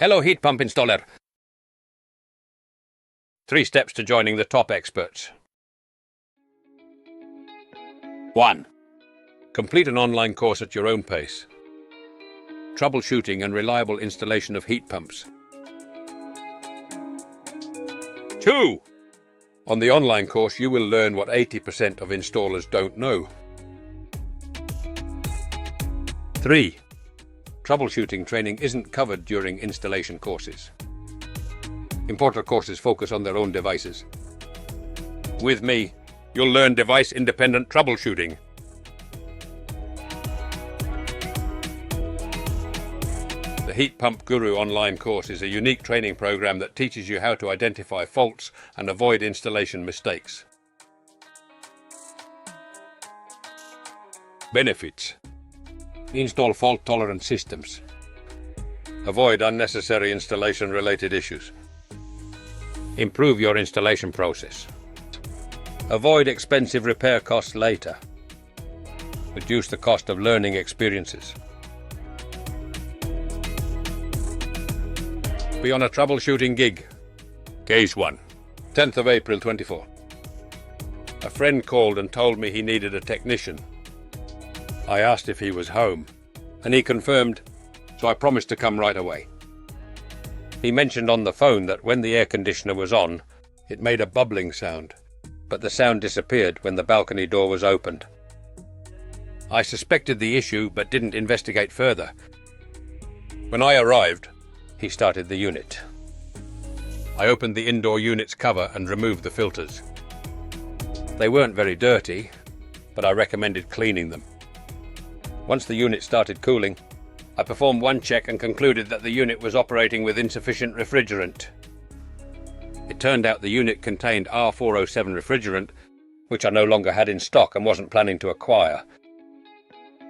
Hello, heat pump installer. 3 steps to joining the top experts. 1. Complete an online course at your own pace. Troubleshooting and reliable installation of heat pumps. 2. On the online course, you will learn what 80% of installers don't know. 3. Troubleshooting training isn't covered during installation courses. Importer courses focus on their own devices. With me, you'll learn device-independent troubleshooting. The Heat Pump Guru online course is a unique training program that teaches you how to identify faults and avoid installation mistakes. Benefits: install fault-tolerant systems. Avoid unnecessary installation-related issues. Improve your installation process. Avoid expensive repair costs later. Reduce the cost of learning experiences. Be on a troubleshooting gig. Case 1. 10th of April 24. A friend called and told me he needed a technician. I asked if he was home, and he confirmed, so I promised to come right away. He mentioned on the phone that when the air conditioner was on, it made a bubbling sound, but the sound disappeared when the balcony door was opened. I suspected the issue but didn't investigate further. When I arrived, he started the unit. I opened the indoor unit's cover and removed the filters. They weren't very dirty, but I recommended cleaning them. Once the unit started cooling, I performed one check and concluded that the unit was operating with insufficient refrigerant. It turned out the unit contained R407 refrigerant, which I no longer had in stock and wasn't planning to acquire.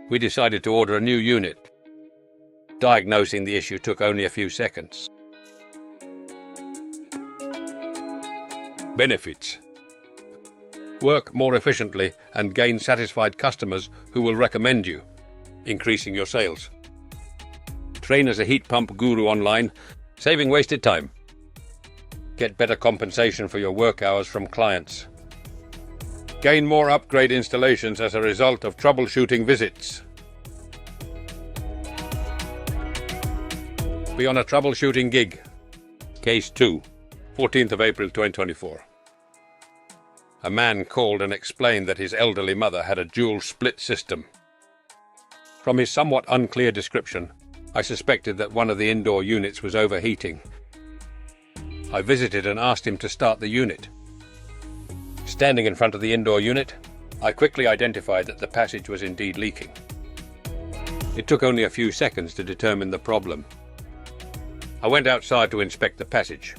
We decided to order a new unit. Diagnosing the issue took only a few seconds. Benefits: work more efficiently and gain satisfied customers who will recommend you, increasing your sales. Train as a heat pump guru online, saving wasted time. Get better compensation for your work hours from clients. Gain more upgrade installations as a result of troubleshooting visits. Be on a troubleshooting gig. Case 2, 14th of April 2024. A man called and explained that his elderly mother had a dual split system. From his somewhat unclear description, I suspected that one of the indoor units was overheating. I visited and asked him to start the unit. Standing in front of the indoor unit, I quickly identified that the passage was indeed leaking. It took only a few seconds to determine the problem. I went outside to inspect the passage.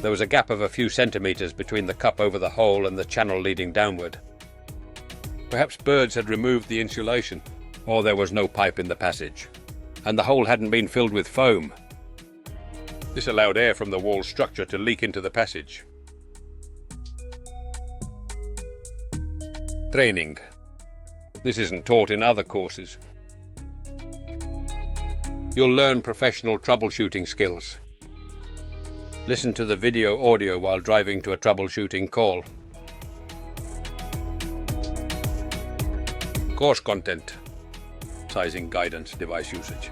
There was a gap of a few centimeters between the cup over the hole and the channel leading downward. Perhaps birds had removed the insulation, or there was no pipe in the passage, and the hole hadn't been filled with foam. This allowed air from the wall structure to leak into the passage. Training. This isn't taught in other courses. You'll learn professional troubleshooting skills. Listen to the video audio while driving to a troubleshooting call. Course content: sizing guidance, device usage.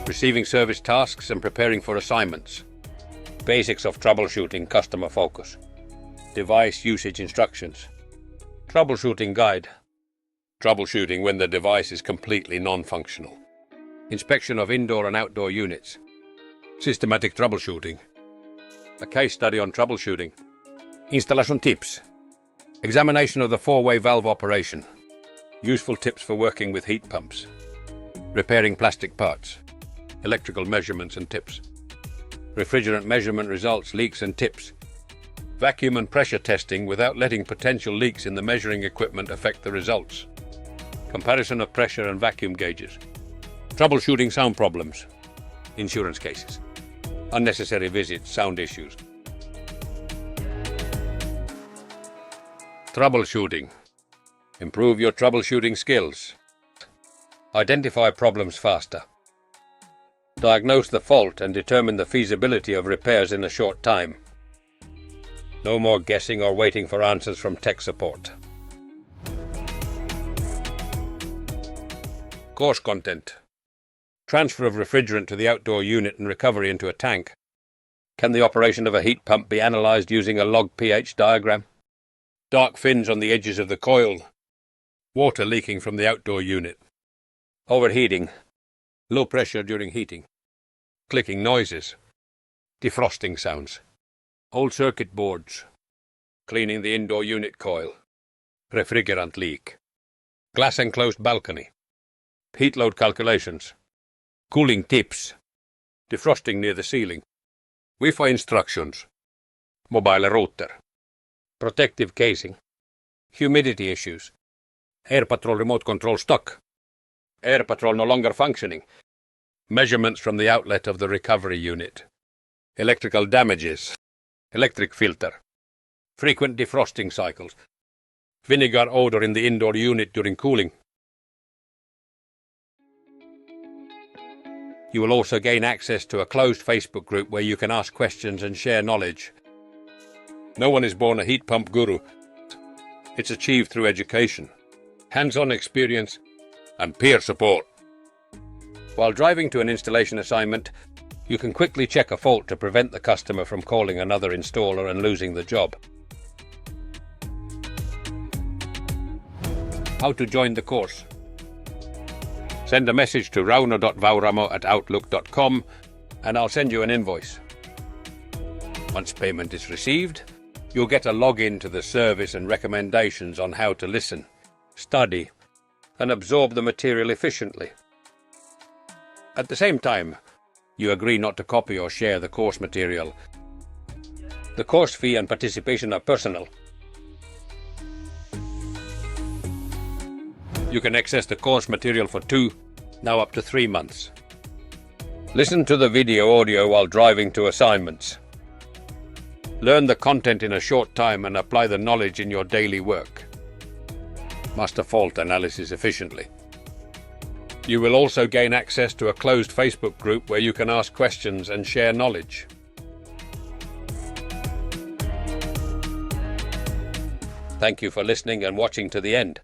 Receiving service tasks and preparing for assignments. Basics of troubleshooting, customer focus. Device usage instructions. Troubleshooting guide. Troubleshooting when the device is completely non-functional. Inspection of indoor and outdoor units. Systematic troubleshooting. A case study on troubleshooting. Installation tips. Examination of the 4-way valve operation. Useful tips for working with heat pumps. Repairing plastic parts. Electrical measurements and tips. Refrigerant measurement results, leaks and tips. Vacuum and pressure testing without letting potential leaks in the measuring equipment affect the results. Comparison of pressure and vacuum gauges. Troubleshooting sound problems. Insurance cases. Unnecessary visits, sound issues. Troubleshooting. Improve your troubleshooting skills. Identify problems faster. diagnose the fault and determine the feasibility of repairs in a short time. No more guessing or waiting for answers from tech support. Course content. Transfer of refrigerant to the outdoor unit and recovery into a tank. Can the operation of a heat pump be analysed using a log pH diagram? Dark fins on the edges of the coil. Water leaking from the outdoor unit. Overheating. Low pressure during heating. Clicking noises. Defrosting sounds. Old circuit boards. Cleaning the indoor unit coil. Refrigerant leak. Glass enclosed balcony. Heat load calculations. Cooling tips. Defrosting near the ceiling. Wi-Fi instructions. Mobile router. Protective casing. Humidity issues. Air Patrol remote control stuck. Air Patrol no longer functioning. Measurements from the outlet of the recovery unit. Electrical damages. Electric filter. Frequent defrosting cycles. Vinegar odor in the indoor unit during cooling. You will also gain access to a closed Facebook group where you can ask questions and share knowledge. No one is born a heat pump guru. It's achieved through education, hands-on experience, and peer support. While driving to an installation assignment, you can quickly check a fault to prevent the customer from calling another installer and losing the job. How to join the course. Send a message to rauno.vauramo@outlook.com and I'll send you an invoice. Once payment is received, you'll get a login to the service and recommendations on how to listen, study, and absorb the material efficiently. At the same time, you agree not to copy or share the course material. The course fee and participation are personal. You can access the course material for 2, now up to 3 months. Listen to the video audio while driving to assignments. Learn the content in a short time and apply the knowledge in your daily work. Master fault analysis efficiently. You will also gain access to a closed Facebook group where you can ask questions and share knowledge. Thank you for listening and watching to the end.